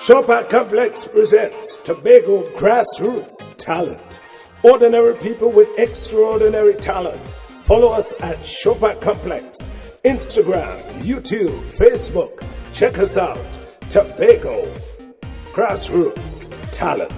Chopin Complex presents Tobago Grassroots Talent. Ordinary people with extraordinary talent. Follow us at Chopin Complex, Instagram, YouTube, Facebook. Check us out, Tobago Grassroots Talent.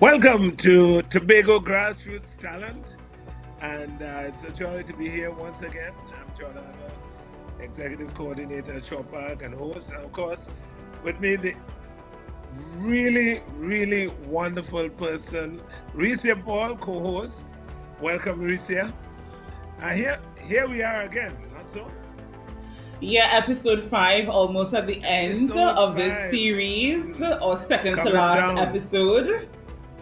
Welcome to Tobago Grassroots Talent, and it's a joy to be here once again. I'm John Arnold, Executive Coordinator at Chopin and host, and of course, with me the really wonderful person, Ricia Paul, co-host. Welcome, Ricia. Here we are again, not so? Yeah, episode 5, almost at the end of this series, or second to last episode.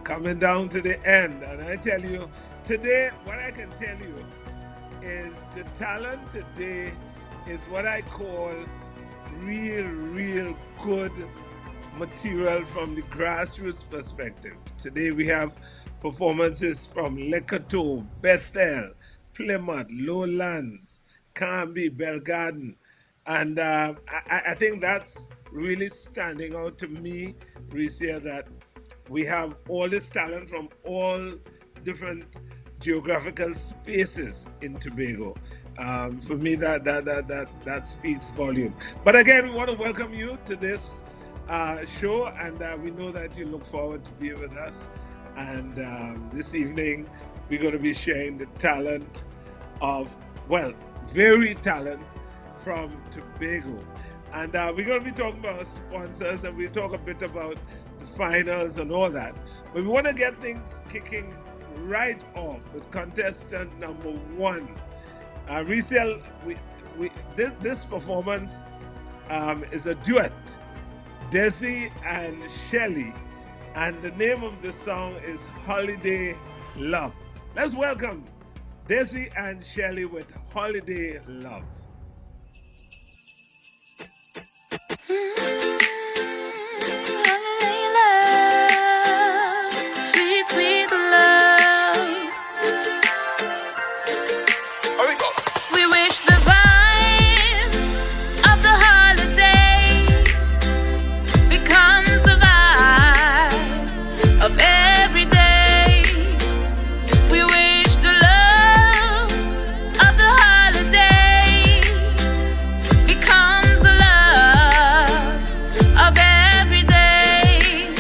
Coming down to the end, and I tell you, today, what I can tell you is the talent today is what I call real good material from the grassroots perspective. Today we have performances from Lekoto, Bethel, Plymouth, Lowlands, Canby, Belgarden, and I think that's really standing out to me, Ricia, that we have all this talent from all different geographical spaces in Tobago. For me, that speaks volume. But again, we want to welcome you to this show, and we know that you look forward to being with us. And this evening, we're going to be sharing the talent of, very talent from Tobago. And we're going to be talking about sponsors, and we'll talk a bit about the finals and all that. But we want to get things kicking right off with contestant number 1. Ricia, this performance is a duet, Desi and Shelly, and the name of the song is Holiday Love. Let's welcome Desi and Shelly with Holiday Love. Sweet love. We wish the vibes of the holiday becomes the vibe of every day. We wish the love of the holiday becomes the love of every day.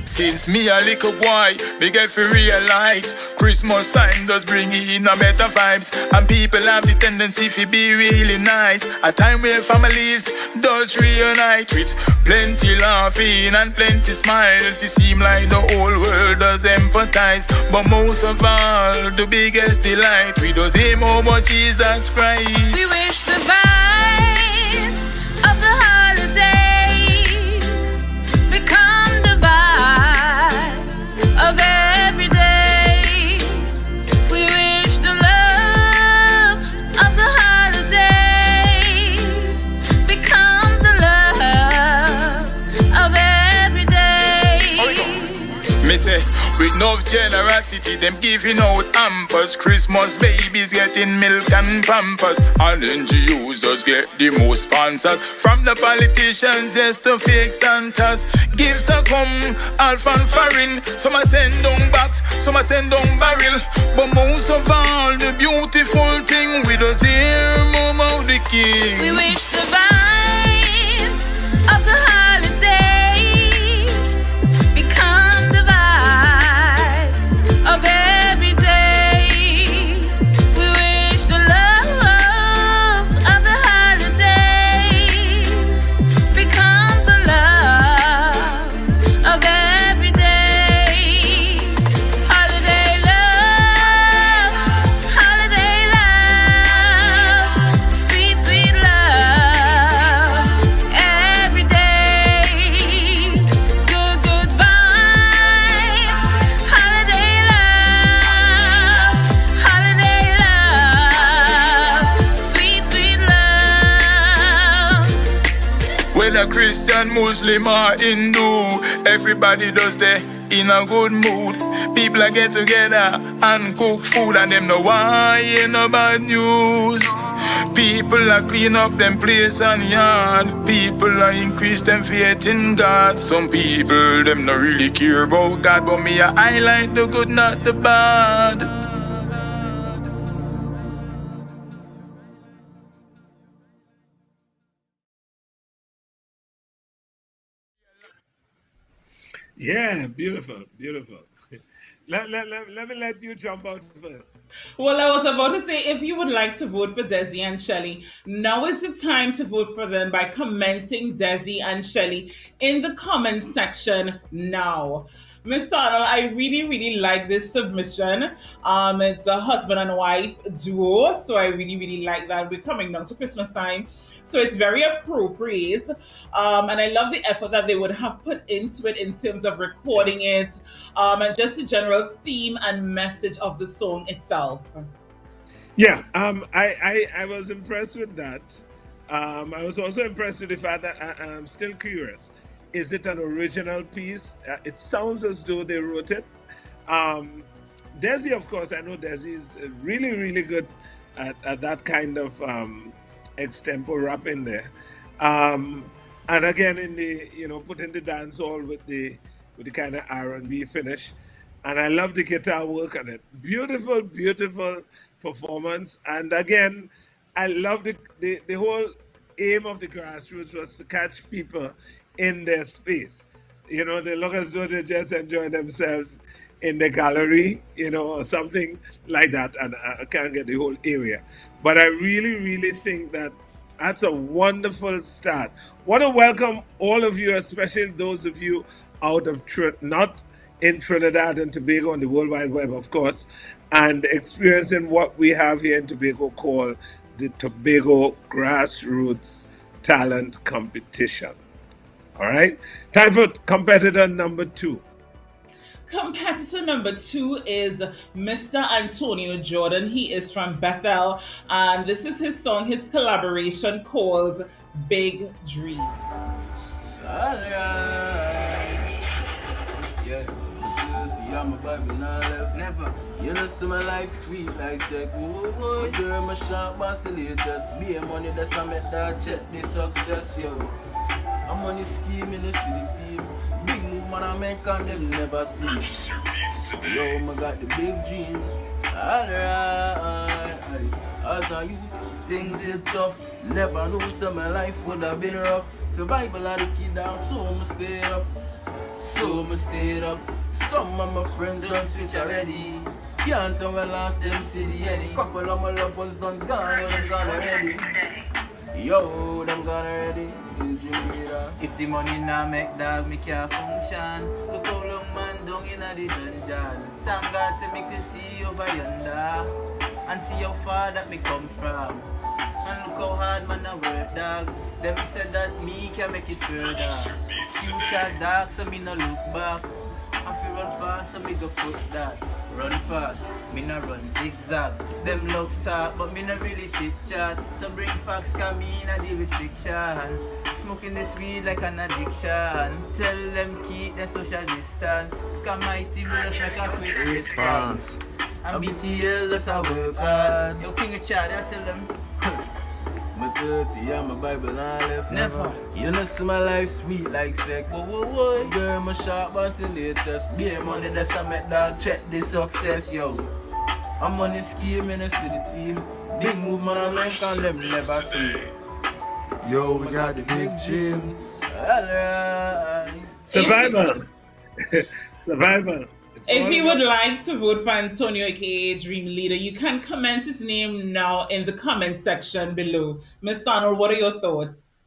Since me a little boy, me get to realize Christmas time does bring in a better vibes, and people have the tendency to be really nice. A time where families does reunite with plenty laughing and plenty smiles. It seem like the whole world does empathize, but most of all, the biggest delight we does aim over Jesus Christ. We wish the vibes of the holidays become the vibes of every day. We wish the love of the holiday becomes the love of every day. Me say, with no generosity, them giving out hampers. Christmas babies getting milk and pampers, and NGOs just get the most sponsors. From the politicians, yes, to fake Santas. Gifts are come, half and foreign. Some are send down box, some are send down barrel. But most of all, the beautiful thing with us here, Mama the King. We wish the vibes of the holiday become the vibes of every day. We wish the love of the holiday becomes the love of every day. Holiday love, sweet love. a Christian, Muslim or Hindu, everybody does their in a good mood. People are get together and cook food, and them no want hear no bad news. People are clean up them place and yard. People are increase them faith in God. Some people them no really care about God, but me I highlight the good, not the bad. Yeah, beautiful, beautiful. Let me let you jump out first. Well, I was about to say, if you would like to vote for Desi and Shelly, now is the time to vote for them by commenting Desi and Shelly in the comment section now. Miss Arnold, I really, really like this submission. It's a husband and wife duo, so I really, really like that. We're coming down to Christmas time, so it's very appropriate. And I love the effort that they would have put into it in terms of recording it, and just the general theme and message of the song itself. Yeah, I was impressed with that. I was also impressed with the fact that I'm still curious. Is it an original piece? It sounds as though they wrote it. Desi, of course, I know Desi is really, really good at that kind of extempo rap in there. And again, in the putting the dance all with the kind of R&B finish. And I love the guitar work on it. Beautiful, beautiful performance. And again, I love the whole aim of the Grassroots was to catch people in their space. They look as though they just enjoy themselves in the gallery, or something like that. And I can't get the whole area. But I really, really think that that's a wonderful start. Want to welcome all of you, especially those of you out of not in Trinidad and Tobago on the World Wide Web, of course, and experiencing what we have here in Tobago called the Tobago Grassroots Talent Competition. All right? Time for competitor number 2. Competitor number 2 is Mr. Antonio Jordan. He is from Bethel, and this is his song, his collaboration called Big Dream. I'm a Bible, now left. Never. You know, see my life sweet like sex. Oh, girl, my sharp boss, the latest. Be a money that's I make that check the success, yo. I'm on the scheme in the city team. Big move, man, I make and them never see. Yo, I got the big dreams. Alright. As a youth, things is tough. Never know some my life would have been rough. Survival of the kid down, so I'ma stay up. Some of my friends done switch already. Can't tell when last them see the Eddie. Couple of my loved ones done gone, them gone already. Yo, them gone already. If the money not make dog, me can't function. Look how long man down in the dungeon. Thank God to make you see over yonder and see how far that me come from. And look how hard man I work, dog. Them said that me can make it further. Future dark, so me no look back. If you run fast, so me go foot that. Run fast, me no run zigzag. Them love talk, but me no really chit chat. So bring facts, cause me no deal with fiction. Smoking this weed like an addiction. Tell them keep their social distance. Cause my team just make a quick response. And BTL just a work hard. Yo, King of Chad, I tell them. My 30, I'm a Bible, I left. Never. You know, see my life sweet like sex. Whoa. Girl, my sharp boss, the latest. Be a money that's I make dog check the success, yo. I'm on the scheme in the city team. Big move, man, I make and them never see. Yo, we got the big dreams. Alright. Survival. Survival. If you would like to vote for Antonio, aka DreamLeader, you can comment his name now in the comment section below. Miss Arnold, what are your thoughts?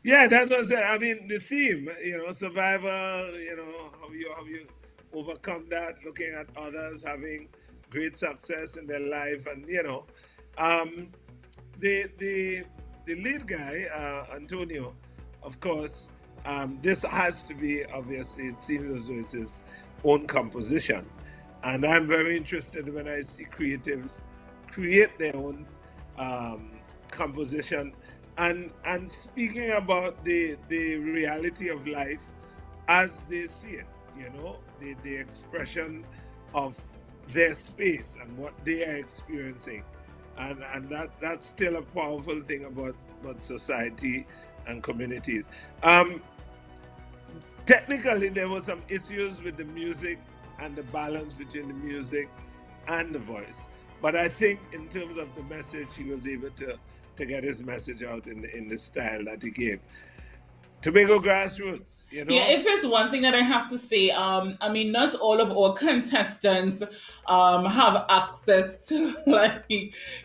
Yeah, that was it. I mean, the theme, survival, how you overcome that, looking at others having great success in their life, and the lead guy, Antonio, of course, this has to be, obviously, it seems as though it's his own composition, and I'm very interested when I see creatives create their own composition and speaking about the reality of life as they see it, you know, the expression of their space and what they are experiencing, and that's still a powerful thing about society and communities. Technically, there were some issues with the music and the balance between the music and the voice, but I think in terms of the message, he was able to get his message out in the style that he gave. Tobago Grassroots, you know. Yeah, if it's one thing that I have to say, I mean, not all of our contestants have access to like,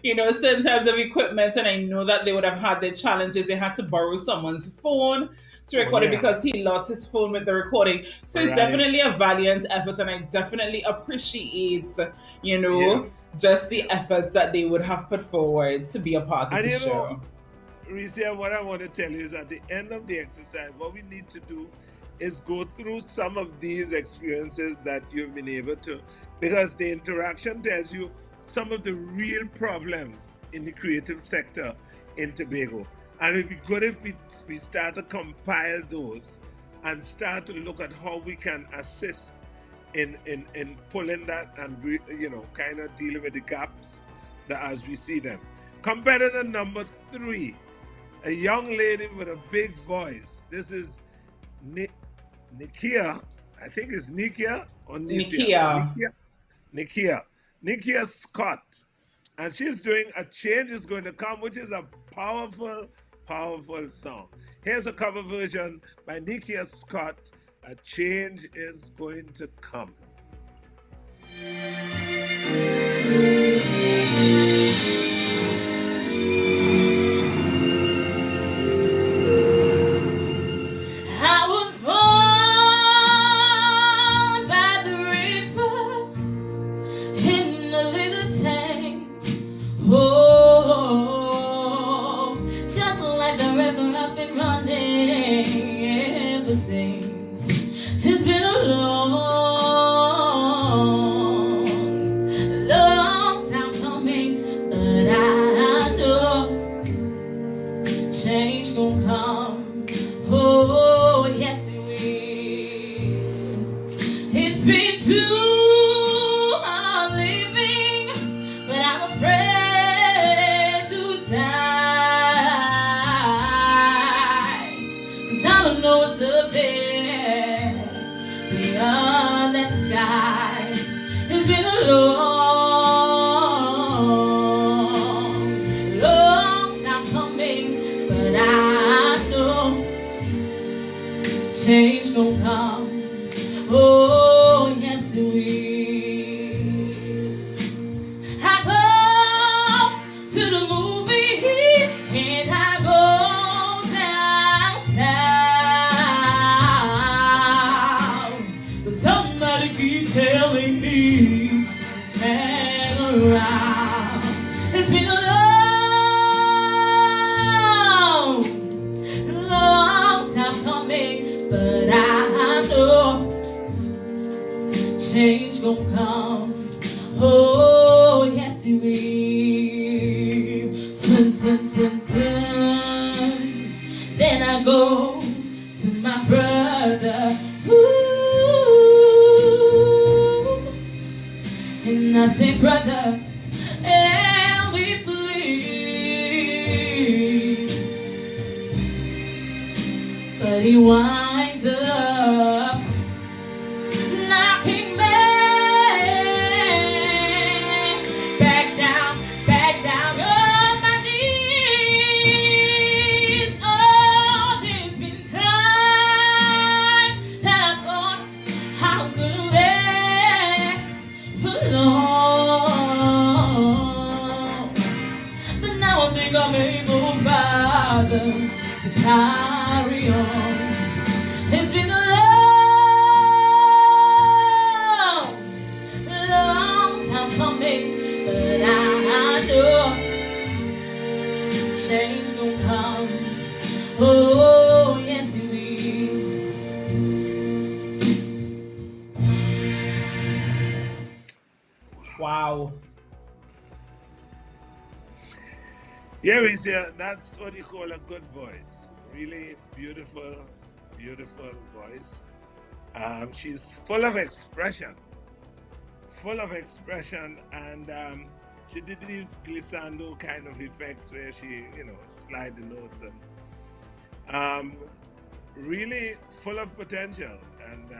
you know, certain types of equipment, and I know that they would have had their challenges. They had to borrow someone's phone to record it because he lost his phone with the recording. So it's definitely a valiant effort, and I definitely appreciate, you know, just the efforts that they would have put forward to be a part of the show. Risia, what I want to tell you is at the end of the exercise, what we need to do is go through some of these experiences that you've been able to, because the interaction tells you some of the real problems in the creative sector in Tobago. And it'd be good if we start to compile those and start to look at how we can assist in pulling that and, you know, kind of dealing with the gaps that as we see them. Competitor number 3. A young lady with a big voice. This is Nikia. I think it's Nikia or Nikia. Nikia Scott. And she's doing A Change Is Going to Come, which is a powerful, powerful song. Here's a cover version by Nikia Scott. A Change Is Going to Come. It's been a long, long time coming, but I know change gon' come. Oh, yes it will. It's been too hard living, but I'm afraid to die, 'cause I don't know what's up there beyond that sky. It's been a long, long time coming, but I know change gon' come. Oh, yes it will. I go to the movie and I go keep telling me hang around. It's been a long, long time coming, but I know change gon' come. Oh, yes it will. Dun, dun, dun, dun. Then I go to my brother. And I say, brother, help me please. But he winds up knocking me back down on my knees. Oh, there's been time that I thought I could last for long, but now I think I'm able, Father, to carry on. It's been a long, long time coming, but I know change gon' come. Oh, yes it will. Wow. Yeah, we say that's what you call a good voice. Really beautiful, beautiful voice. She's full of expression, and she did these glissando kind of effects where she, slide the notes and really full of potential. And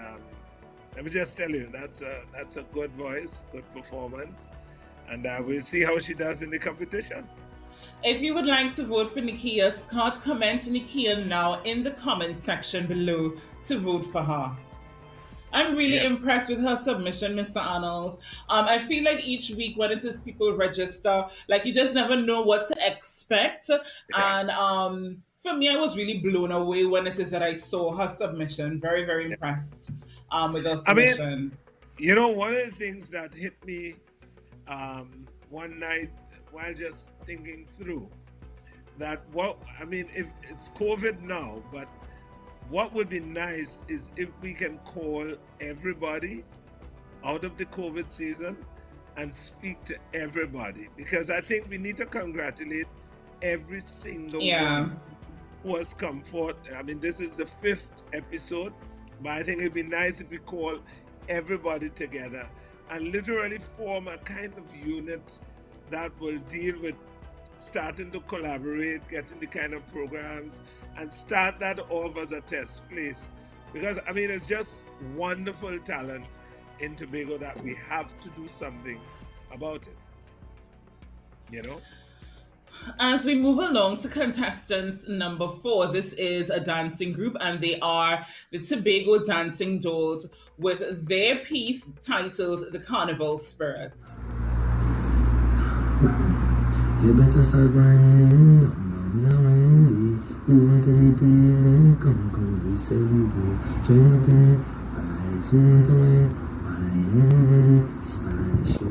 let me just tell you, that's a good voice, good performance, and we'll see how she does in the competition. If you would like to vote for Nikia Scott, comment Nikia now in the comment section below to vote for her. I'm really impressed with her submission, Mr. Arnold. I feel like each week when it is people register, like you just never know what to expect. Yeah. And for me, I was really blown away when it is that I saw her submission. Very, very impressed with her submission. I mean, one of the things that hit me one night while just thinking through that, if it's COVID now, but what would be nice is if we can call everybody out of the COVID season and speak to everybody, because I think we need to congratulate every single one who has come forth. I mean, this is the 5th episode, but I think it'd be nice if we call everybody together and literally form a kind of unit that will deal with starting to collaborate, getting the kind of programs, and start that off as a test place. Because, it's just wonderful talent in Tobago that we have to do something about it, As we move along to contestants number 4, this is a dancing group, and they are the Tobago Dancing Dolls with their piece titled The Carnival Spirit. You better start whining, we want to be playing, come, we celebrate. Join up in it, rise, we want to wine everybody, smile, show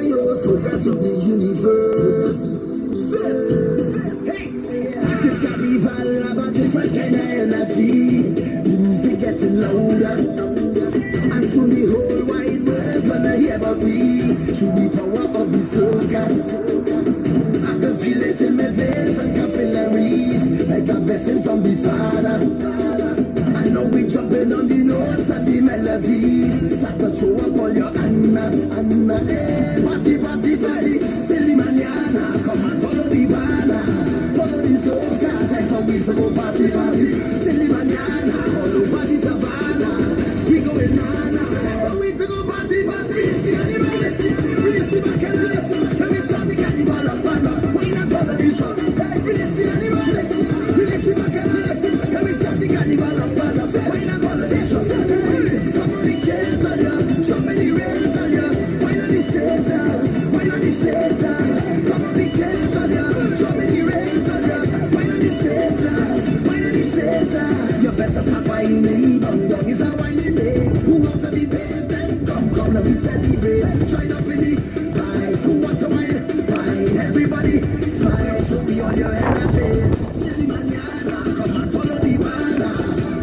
you so that's of the universe. This carnival have a different kind of energy. The music getting louder. And soon the whole wide world gonna hear about me. Through the power of the soca, I can feel it in my veins and capillaries, like a blessing from the Father. I know we jumping on the notes and the melodies. Start to throw up all your Anna, hey. Party, till the mañana. Come and follow the banner, follow the soca. Time for we to go party, till the mañana. All over the savannah, we going nana. Time for we to go party. See the bacana, can we start the carnival of banner? Why not follow the truck? Hey, see the bacana, can we start the carnival of banner? Why not follow the truck? Come on, we can't tell ya, so many rains on ya. Why not the station? Why not the station? Come on, we can't tell ya, so many rains on ya. Why not the station? Why not the station? You better stop whining, down is a whining day. Who wants to be pavement? Come, let me celebrate. Join up in the vibes. Who wants to wine? Everybody smile, show me all your energy. Till the mañana, come and follow the banner,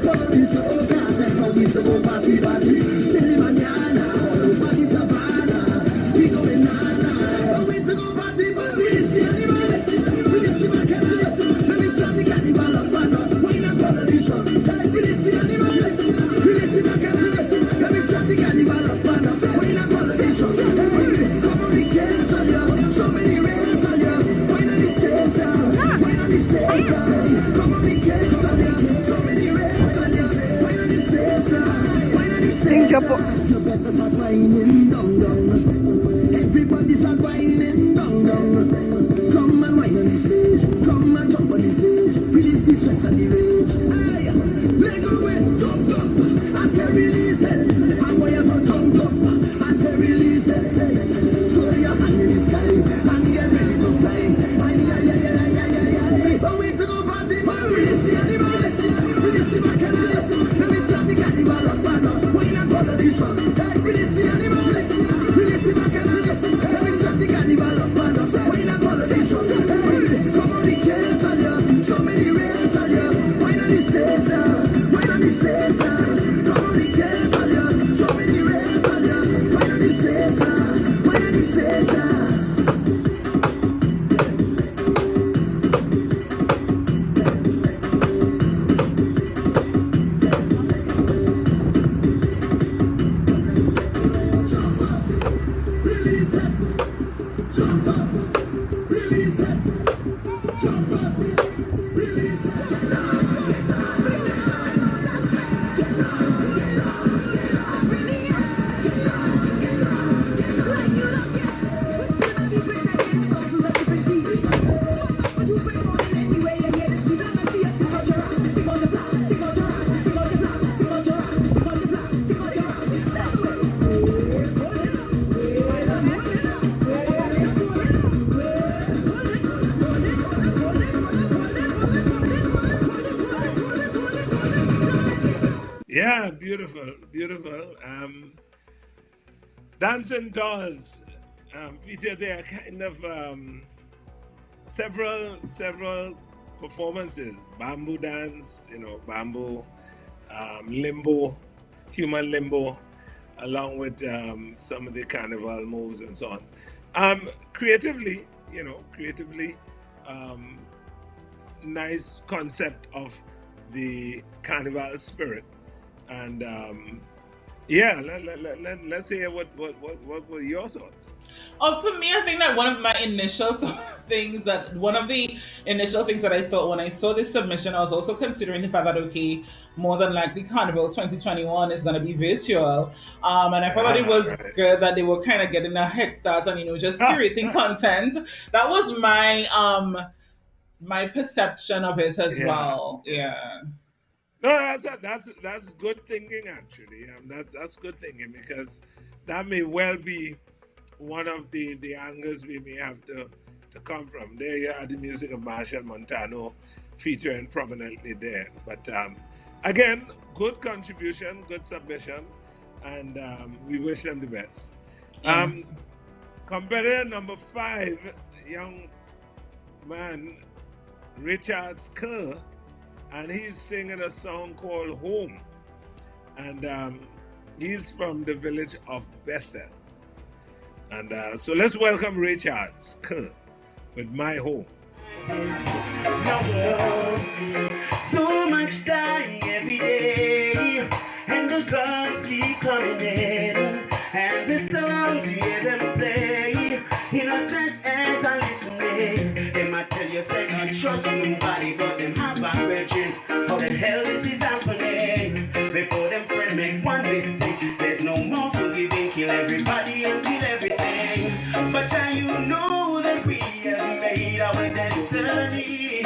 follow the soca. Time for we to go party. Till the mañana, all over the savannah, we going nana. Time for we to go party. See anybody? Really see my canal. Let me start the carnival of banner. Why not follow the truck? Really see anybody? Really see my canal. Let me start the carnival of banner. Why not follow the truck? Come on, we can't tell ya, so many rains on ya. Why not the station? Why not the station? Come on, we can't tell ya, so many rains on ya. Why not the station? Why not the station? You better start whining, down. Everybody start whining, down. Come and whine on the stage, come and jump on the stage. Release the stress and the rage. Aye, let go and jump up. I say release it. And why you to jump up? I say release it. Show your hand in the sky and get ready to fly. Aye. But we to go party, release the animal. Release the bacchanal. Let me start the carnival of banner. Why not follow the truck? Release the animal. Release the bacchanal. Let me start the carnival of banner. Why not follow the truck? Come on, we can't tell ya, so many rains on ya. Why not the station? Why not the station? Come on, we can't. Yeah, beautiful, beautiful. Dancing Dolls featured there kind of several performances. Bamboo dance, bamboo, limbo, human limbo, along with some of the carnival moves and so on. Creatively, nice concept of the carnival spirit. And let's hear what were your thoughts? For me, I think that one of the initial things that I thought when I saw this submission, I was also considering the fact that, okay, more than likely Carnival 2021 is going to be virtual. And I thought that it was good that they were kind of getting a head start on, just curating content. That was my perception of it as well. Yeah. No, that's good thinking actually. That's good thinking, because that may well be one of the angles we may have to come from. There you had the music of Marshall Montano featuring prominently there. But again, good contribution, good submission, and we wish them the best. Yes. Competitor number 5, young man, Raychards Kerr, and he's singing a song called Home. And he's from the village of Bethel. And so let's welcome Raychards Kerr with My Home. So much dying every day, and the guns keep coming in, and the songs you hear them play, innocent as I listening. They might tell you, say, don't trust nobody, but them have a virgin. How the hell this is happening? Before them friend make one mistake, there's no more forgiving. Kill everybody and kill everything. But you know that we have made our destiny.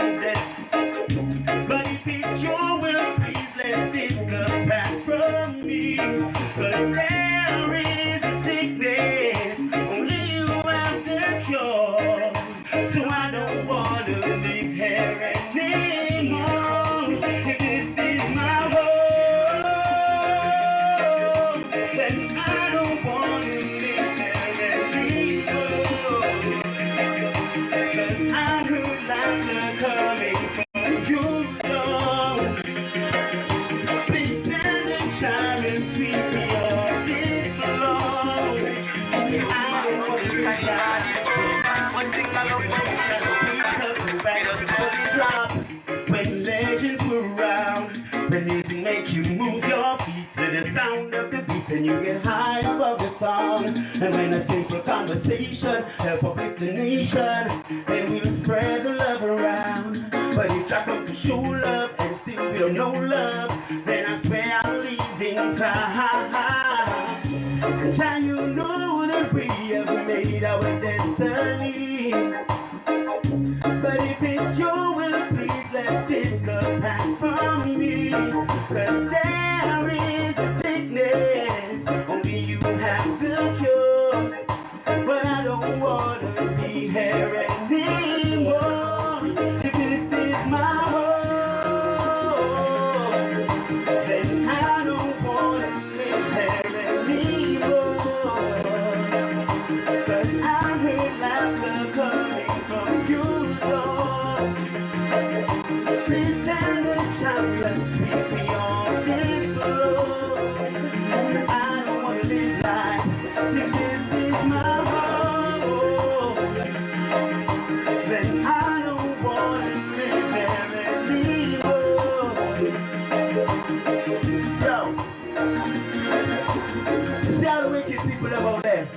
But if it's your will, please let this cup pass from me. 'Cause there is a sickness only you have the cure. So I don't want to live here anymore. If this is my home, then I don't want to live here anymore. 'Cause I heard laughter coming from you, Lord. Please send a child and sweep me off this floor. I don't want to one thing I love when legends were around, the music make you move your feet to the sound of the beat, and you get high above the song. And when a simple conversation help uplift the nation, then we'll spread the love around. But if I come to show love and still we don't know love, then I swear I'm leaving time. And you know that we have made our destiny. But if it's your will, please let this cup pass from me. 'Cause there is a sickness only you have the cure. But I don't want to be here anymore. If this is my home, then I don't want to live here anymore. 'Cause I heard laughter coming from you, Lord. Please send a child and sweep me off this floor. 'Cause I don't want to live life if this is my home. Then I don't want to live there anymore. Yo, you see all the wicked people about there?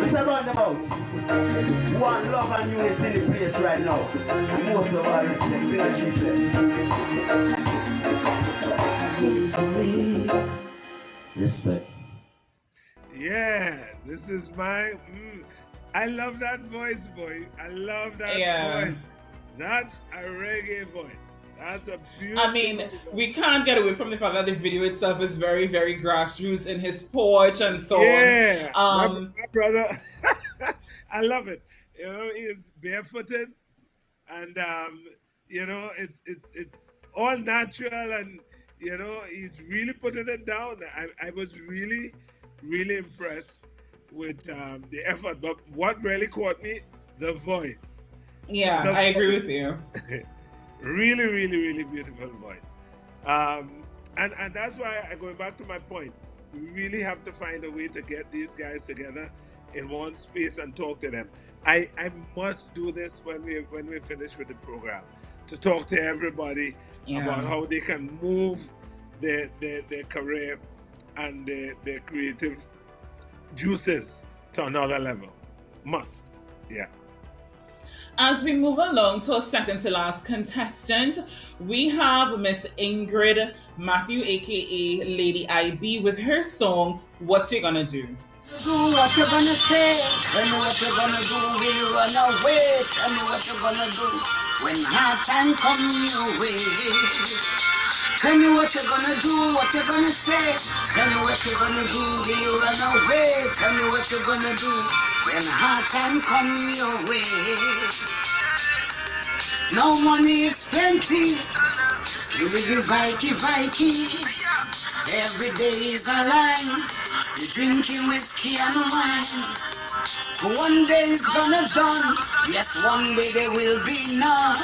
It's about them out. One love and unity in the place right now. And most of all respect. See what she said. Respect. Yeah, this is my. I love that voice, boy. I love that voice. That's a reggae voice. That's a beautiful. I mean, we can't get away from the fact that the video itself is very, very grassroots in his porch and so on. My brother, I love it. You know, he is barefooted, and you know, it's all natural, and You know, he's really putting it down. I was really, really impressed with the effort. But what really caught me, the voice. Yeah, I agree with you. Really, really, really beautiful voice. And that's why, going back to my point, we really have to find a way to get these guys together in one space and talk to them. I must do this when we finish with the program, to talk to everybody about how they can move their career and their creative juices to another level. Must. Yeah. As we move along to our second to last contestant, we have Miss Ingrid Matthew, aka Lady IB, with her song "What You Gonna Do." Do what you're gonna say. Tell me what you're gonna do. Will you run away? Tell me what you're gonna do when hard time come your way. Tell me what you're gonna do, what you're gonna say. Tell me what you're gonna do. Will you run away? Tell me what you're gonna do when hard time come your way. No money is plenty. You will be Vikey. Every day is a lie. You're drinking whiskey and wine. One day it's gonna done. Yes, one day there will be none.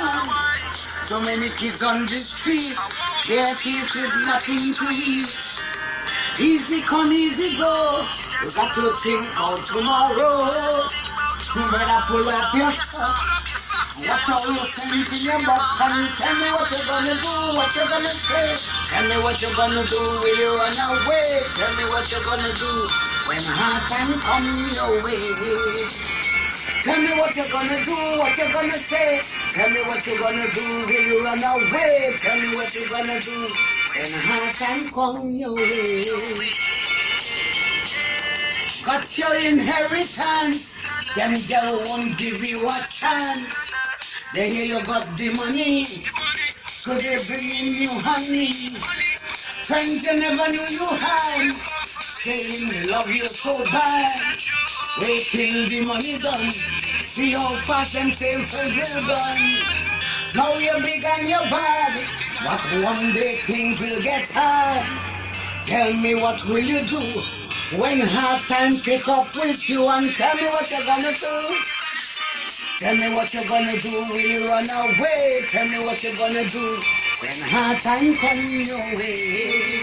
So many kids on the street, they're here with nothing to eat. Easy come, easy go. You got to think about tomorrow. You better pull up your stuff. Watch all your things in your back and tell me what you're gonna do, what you're gonna say. Tell me what you're gonna do, will you run away? Tell me what you're gonna do when hard time come your way. Tell me what you're gonna do, what you're gonna say. Tell me what you're gonna do, will you run away? Tell me what you're gonna do when hard time come your way. Got your inheritance, them girl won't give you a chance. They hear you got the money, so they bringing you honey. Friends you never knew you had, saying they love you so bad. Wait till the money done, see how fast them same friends will done. Now you're big and you're bad, but one day things will get hard. Tell me what will you do when hard times pick up with you, and tell me what you're gonna do. Tell me what you're gonna do, will you run away? Tell me what you're gonna do when hard time come your way.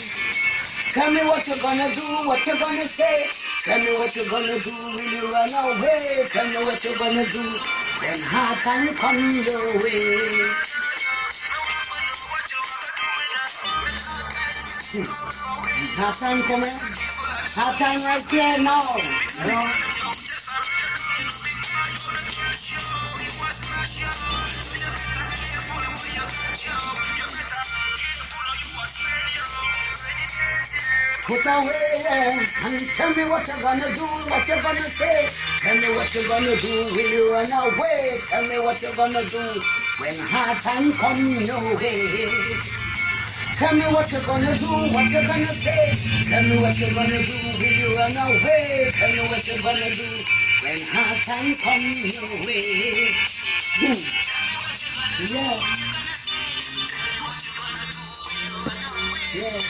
Tell me what you're gonna do, what you're gonna say. Tell me what you're gonna do, will you run away? Tell me what you're gonna do when hard time come your way. Hard time coming, hard time right here now, you know. Put away and tell me what you're gonna do, what you're gonna say. Tell me what you're gonna do, will you run away? Tell me what you're gonna do when hard time come your way. Tell me what you're gonna do, what you're gonna say. Tell me what you're gonna do, will you run away? Tell me what you're gonna do when hard time come your way. Yeah. Yeah.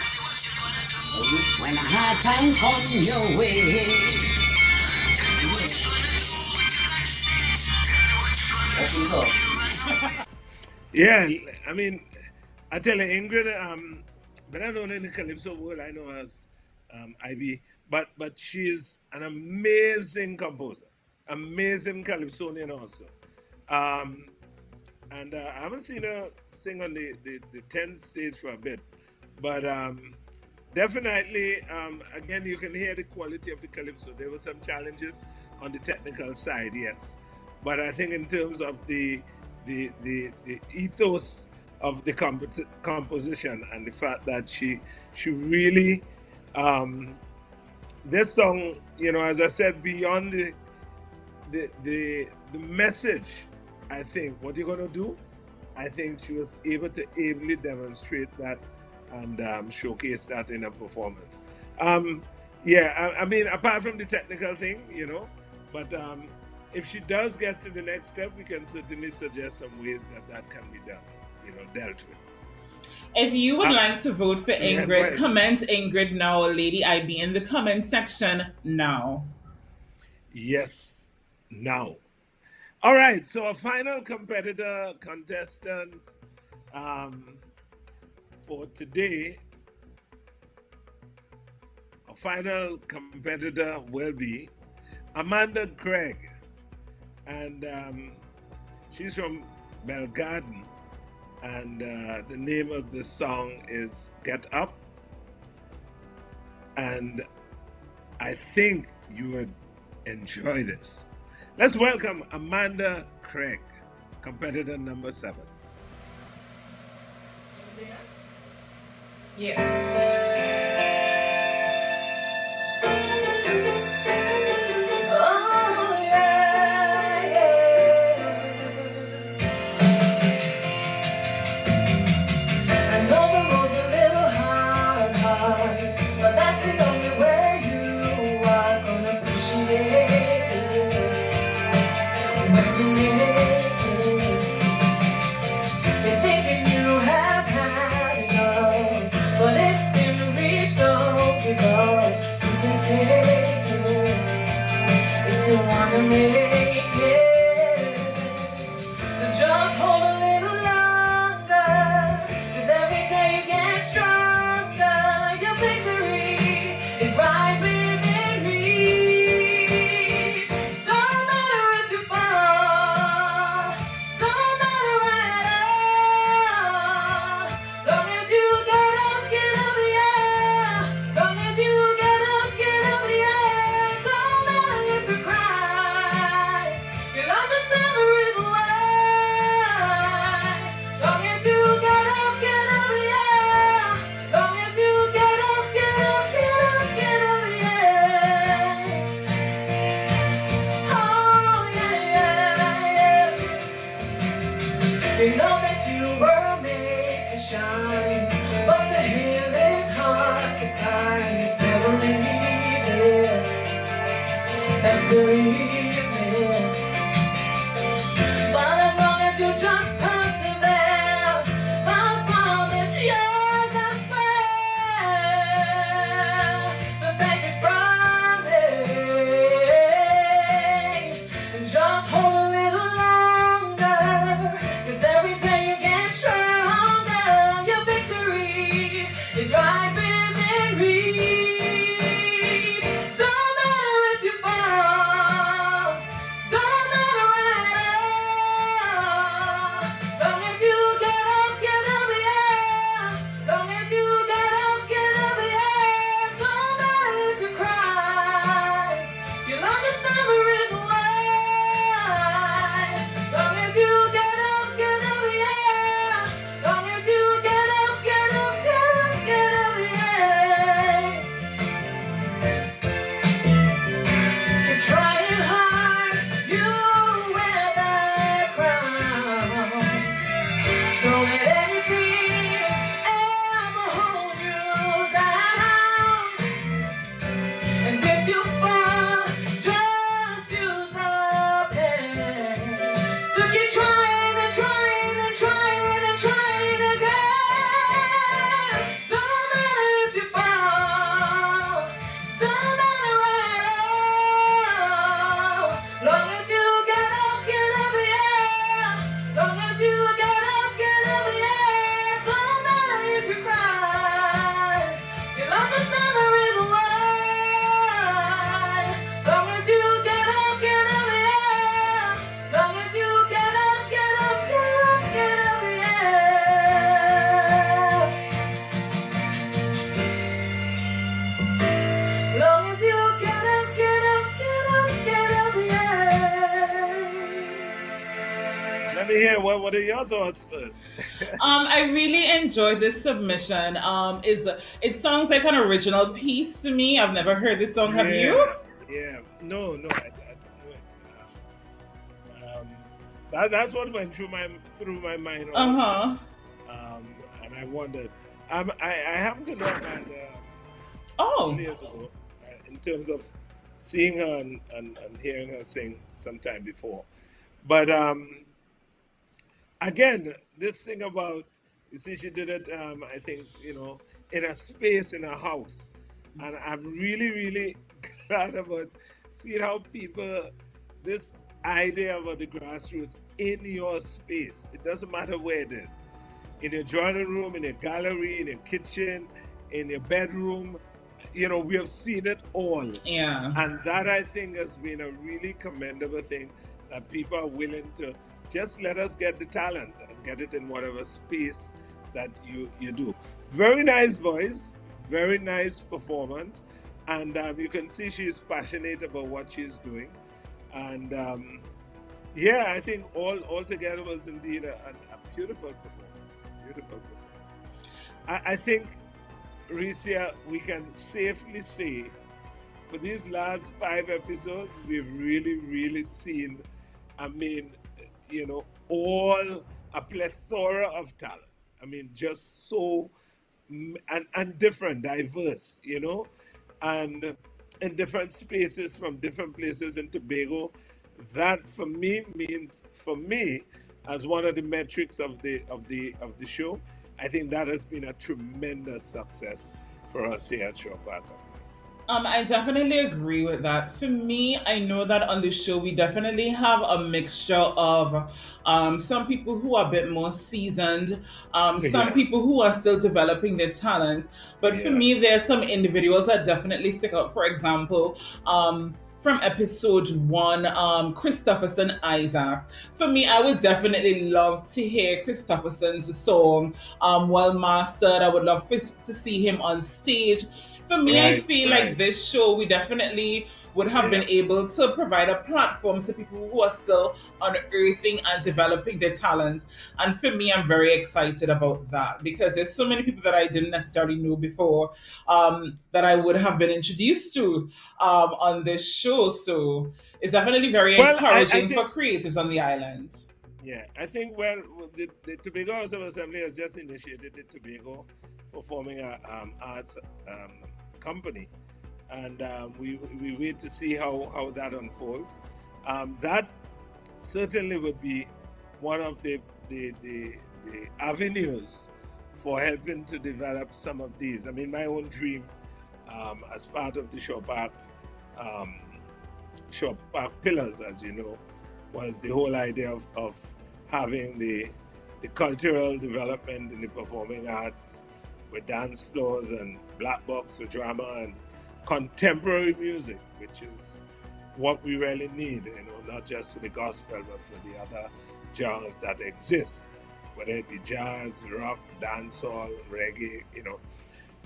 When a hard time come your way. Yeah, I mean, I tell you, Ingrid, but I don't know in the Calypso world, I know as IB, but she's an amazing composer, amazing Calypsonian also. And I haven't seen her sing on the 10th stage for a bit, but definitely, again, you can hear the quality of the Calypso. There were some challenges on the technical side, yes. But I think in terms of the ethos of the composition and the fact that she really, this song, you know, as I said, beyond the message, I think, what you're gonna do, I think she was able to ably demonstrate that and showcase that in her performance. Yeah, I mean, apart from the technical thing, you know, but if she does get to the next step, we can certainly suggest some ways that can be done, you know, dealt with. If you would like to vote for yeah, go Ingrid, ahead. comment Ingrid now, Lady IB, in the comment section now. Yes, now. All right, so a final contestant for today, a final competitor will be Amanda Griegg. And she's from Belgarden. And the name of the song is Get Up. And I think you would enjoy this. Let's welcome Amanda Griegg, competitor number 7. Yeah. Let me hear what are your thoughts first? I really enjoyed this submission. It sounds like an original piece to me. I've never heard this song. Have you? Yeah. No, I don't know it. That's what went through my mind. Also. And I wondered. I happened to know Amanda years ago, in terms of seeing her and hearing her sing sometime before. But again, this thing about You see, she did it, I think, in a space in a house. And I'm really, really glad about seeing how people, this idea about the grassroots in your space, it doesn't matter where it is, in your drawing room, in your gallery, in your kitchen, in your bedroom, we have seen it all. Yeah. And that, I think, has been a really commendable thing, that people are willing to just let us get the talent and get it in whatever space that you do. Very nice voice, very nice performance, and you can see she's passionate about what she's doing. And I think all together was indeed a beautiful performance. Beautiful performance. I think, Ricia, we can safely say, for these last 5 episodes, we've really, really seen, all a plethora of talent. Just so and different, diverse, and in different spaces from different places in Tobago. That for me means, as one of the metrics of the show, I think that has been a tremendous success for us here at Shore Park. I definitely agree with that. For me, I know that on the show we definitely have a mixture of some people who are a bit more seasoned, some people who are still developing their talents. But for me, there's some individuals that definitely stick out. For example, from episode 1, Christopherson Isaac. For me, I would definitely love to hear Christopherson's song well mastered. I would love to see him on stage. For me, I feel like this show, we definitely would have been able to provide a platform to people who are still unearthing and developing their talent. And for me, I'm very excited about that, because there's so many people that I didn't necessarily know before that I would have been introduced to on this show. So it's definitely very encouraging for creatives on the island. Yeah, I think, the Tobago House of Assembly has just initiated the Tobago Performing Arts Company, and we wait to see how that unfolds. That certainly would be one of the avenues for helping to develop some of these. My own dream, as part of the Shore Park pillars, as you know, was the whole idea of having the cultural development in the performing arts, with dance floors and black box for drama and contemporary music, which is what we really need, not just for the gospel, but for the other genres that exist, whether it be jazz, rock, dancehall, reggae,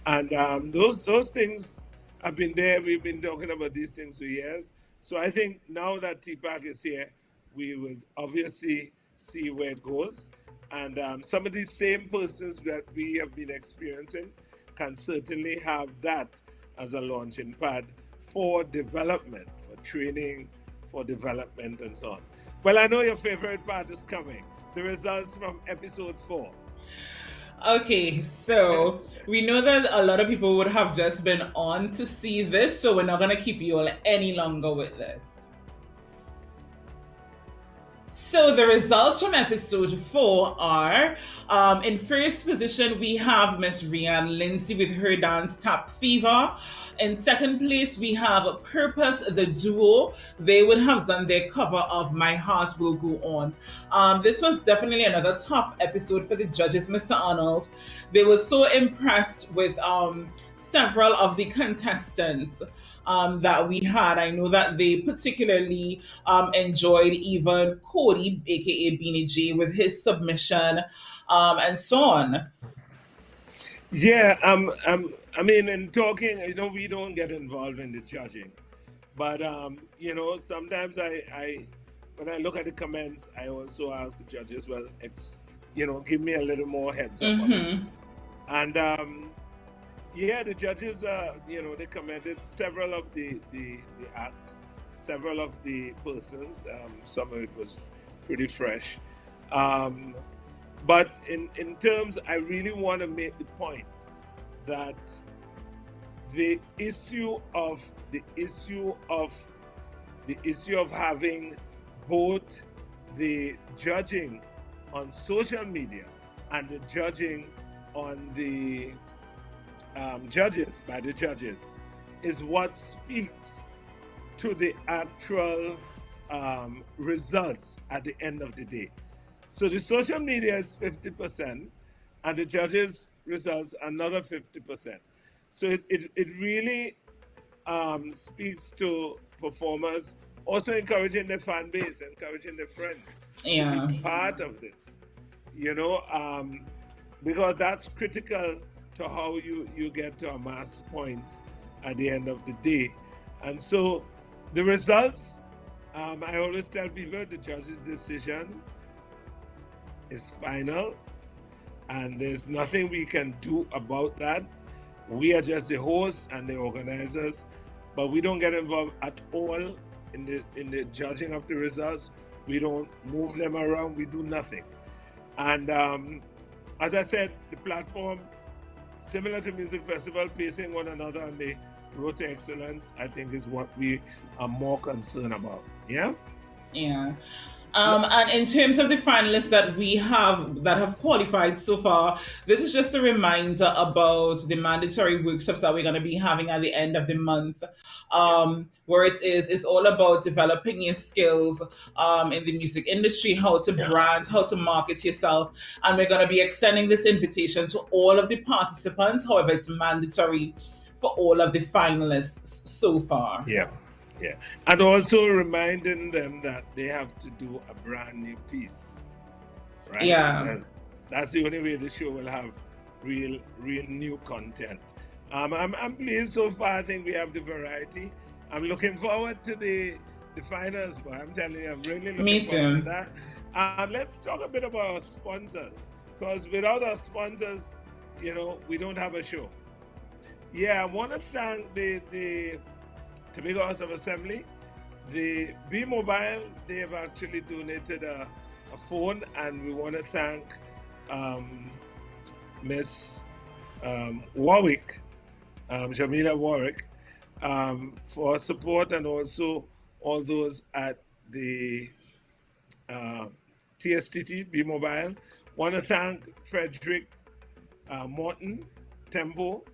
And those things have been there. We've been talking about these things for years. So I think now that TPAC is here, we will obviously see where it goes. And some of these same persons that we have been experiencing can certainly have that as a launching pad for development, for training, for development, and so on. Well, I know your favorite part is coming, the results from episode 4. Okay, so we know that a lot of people would have just been on to see this, so we're not going to keep you all any longer with this. So the results from episode 4 are, in first position, we have Miss Rianne Lindsay with her dance Tap Fever. In second place, we have Purpose, the duo. They would have done their cover of My Heart Will Go On. This was definitely another tough episode for the judges, Mr. Arnold. They were so impressed with several of the contestants that we had. I know that they particularly enjoyed even Cody, aka Beanie J, with his submission and so on. Yeah, in talking, we don't get involved in the judging, but sometimes I when I look at the comments, I also ask the judges, well, give me a little more heads up on it. And the judges, they commended several of the acts, several of the persons. Some of it was pretty fresh. But in terms, I really want to make the point that the issue of having both the judging on social media and the judging on the judges, by the judges, is what speaks to the actual results at the end of the day. So the social media is 50%, and the judges' results another 50%. So it really speaks to performers, also encouraging the fan base, encouraging their friends to be part of this, because that's critical to how you get to amass points at the end of the day. And so the results, I always tell people the judge's decision is final, and there's nothing we can do about that. We are just the hosts and the organizers, but we don't get involved at all in the judging of the results. We don't move them around. We do nothing. And as I said, the platform, similar to music festival, pacing one another on the road to excellence, I think is what we are more concerned about. Yeah. And in terms of the finalists that have qualified so far, this is just a reminder about the mandatory workshops that we're going to be having at the end of the month, where it's all about developing your skills in the music industry, how to brand, how to market yourself. And we're going to be extending this invitation to all of the participants. However, it's mandatory for all of the finalists so far. Yeah. And also reminding them that they have to do a brand new piece, right? Yeah. That's the only way the show will have real new content. I'm pleased so far. I think we have the variety. I'm looking forward to the finals, but I'm telling you, I'm really looking forward to that. Let's talk a bit about our sponsors, because without our sponsors, we don't have a show. Yeah, I want to thank the Tobago House of Assembly. The B Mobile, they have actually donated a phone, and we want to thank Miss Warwick, Jamila Warwick, for support, and also all those at the TSTT B Mobile. Want to thank Frederick Morton, Tempo,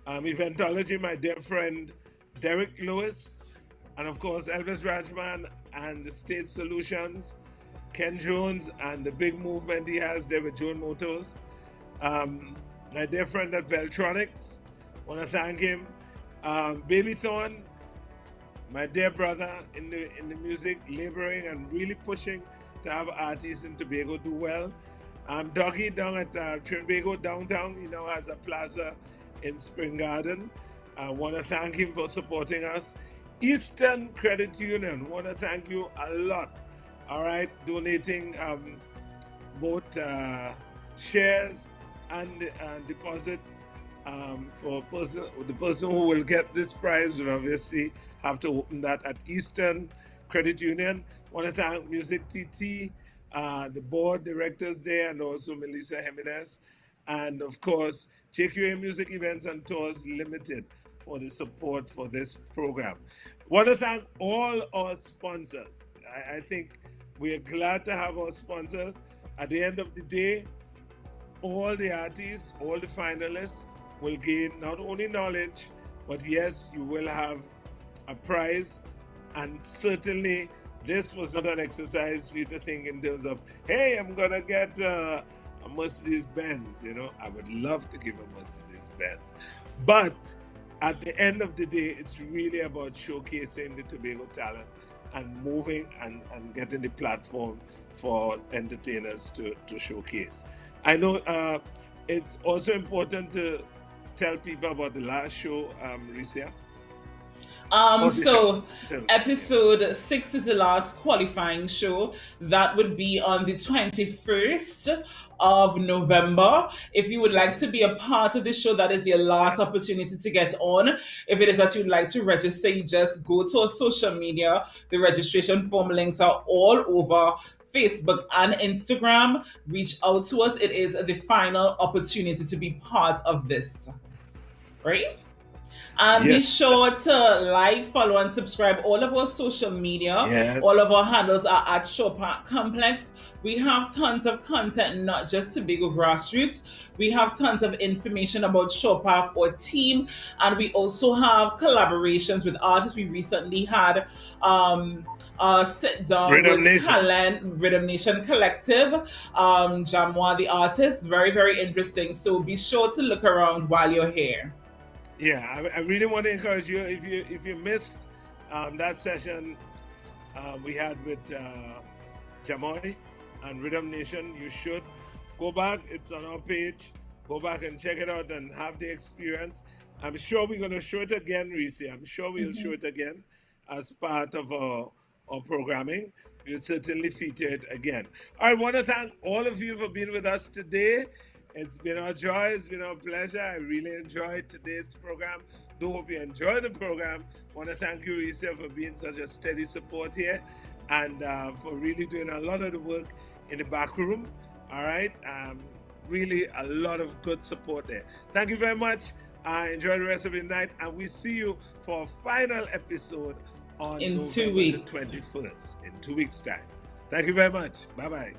Eventology, my dear friend Derek Lewis, and of course Elvis Rajman and the State Solutions, Ken Jones and the big movement he has there with Joan Motors. My dear friend at Veltronics, want to thank him. Baby Thorn, my dear brother in the music, laboring and really pushing to have artists in Tobago do well. Doggy down at Tobago downtown, he now has a plaza in Spring Garden. I want to thank him for supporting us. Eastern Credit Union, want to thank you a lot. All right, donating both shares and deposit for the person who will get this prize will obviously have to open that at Eastern Credit Union. Want to thank Music TT, the board directors there, and also Melissa Jimenez, and of course JQA Music Events and Tours Limited for the support for this program. Want to thank all our sponsors. I think we are glad to have our sponsors. At the end of the day, all the artists, all the finalists will gain not only knowledge, but yes, you will have a prize. And certainly this was not an exercise for you to think in terms of, hey, I'm gonna get a Mercedes Benz. I would love to give a Mercedes Benz, but at the end of the day, it's really about showcasing the Tobago talent and moving and getting the platform for entertainers to showcase. I know it's also important to tell people about the last show, Ricia. So episode 6 is the last qualifying show. That would be on the 21st of November. If you would like to be a part of the show, that is your last opportunity to get on. If it is that you'd like to register, you just go to our social media. The registration form links are all over Facebook and Instagram. Reach out to us. It is the final opportunity to be part of this. Right? And be Yes. sure to like, follow, and subscribe all of our social media. Yes. All of our handles are at Show Park Complex. We have tons of content, not just Tobago Grassroots. We have tons of information about Show Park or team, and we also have collaborations with artists. We recently had sit down Rhythm with Nation. Rhythm Nation Collective, Jamwa the artist. Very, very interesting. So be sure to look around while you're here. Yeah, I really want to encourage you. If you missed that session we had with Jamoy and Rhythm Nation, you should go back. It's on our page. Go back and check it out and have the experience. I'm sure we're going to show it again, Reese. I'm sure we'll show it again as part of our programming. We'll certainly feature it again. I want to thank all of you for being with us today. It's been our joy. It's been our pleasure. I really enjoyed today's program. Do hope you enjoy the program. Want to thank you, Risa, for being such a steady support here and for really doing a lot of the work in the back room. All right. Really a lot of good support there. Thank you very much. Enjoy the rest of your night. And we see you for a final episode on In November 2 weeks. the 21st, in 2 weeks' time. Thank you very much. Bye-bye.